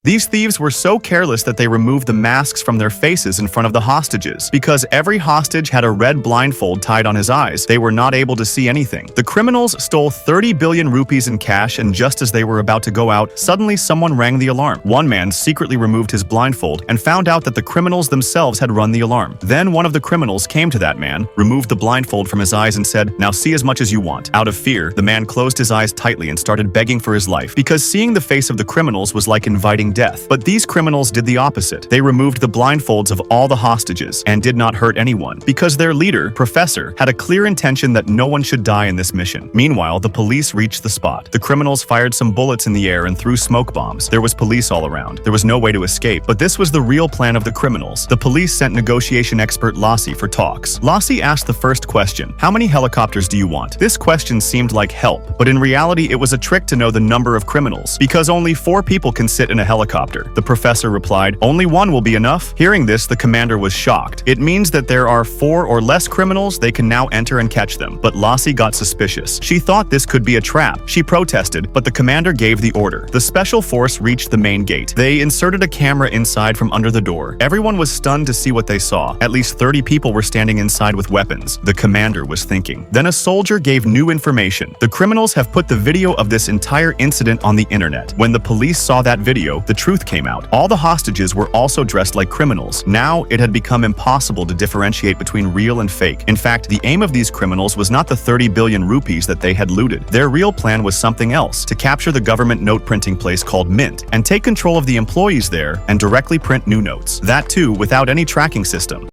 These thieves were so careless that they removed the masks from their faces in front of the hostages. Because every hostage had a red blindfold tied on his eyes, they were not able to see anything. The criminals stole 30 billion rupees in cash, and just as they were about to go out, suddenly someone rang the alarm. One man secretly removed his blindfold and found out that the criminals themselves had run the alarm. Then one of the criminals came to that man, removed the blindfold from his eyes and said, "Now see as much as you want." Out of fear, the man closed his eyes tightly and started begging for his life, because seeing the face of the criminals was like inviting death. But these criminals did the opposite. They removed the blindfolds of all the hostages and did not hurt anyone, because their leader, Professor, had a clear intention that no one should die in this mission. Meanwhile, the police reached the spot. The criminals fired some bullets in the air and threw smoke bombs. There was police all around. There was no way to escape, but this was the real plan of the criminals. The police sent negotiation expert Lassie for talks. Lassie asked the first question: "How many helicopters do you want?" This question seemed like help, but in reality it was a trick to know the number of criminals, because only 4 people can sit in a helicopter. The professor replied, "Only 1 will be enough." Hearing this, the commander was shocked. It means that there are 4 or less criminals, they can now enter and catch them. But Lassie got suspicious. She thought this could be a trap. She protested, but the commander gave the order. The special force reached the main gate. They inserted a camera inside from under the door. Everyone was stunned to see what they saw. At least 30 people were standing inside with weapons. The commander was thinking. Then a soldier gave new information. The criminals have put the video of this entire incident on the internet. When the police saw that video, the truth came out. All the hostages were also dressed like criminals. Now, it had become impossible to differentiate between real and fake. In fact, the aim of these criminals was not the 30 billion rupees that they had looted. Their real plan was something else: to capture the government note printing place called Mint and take control of the employees there and directly print new notes. That too, without any tracking system.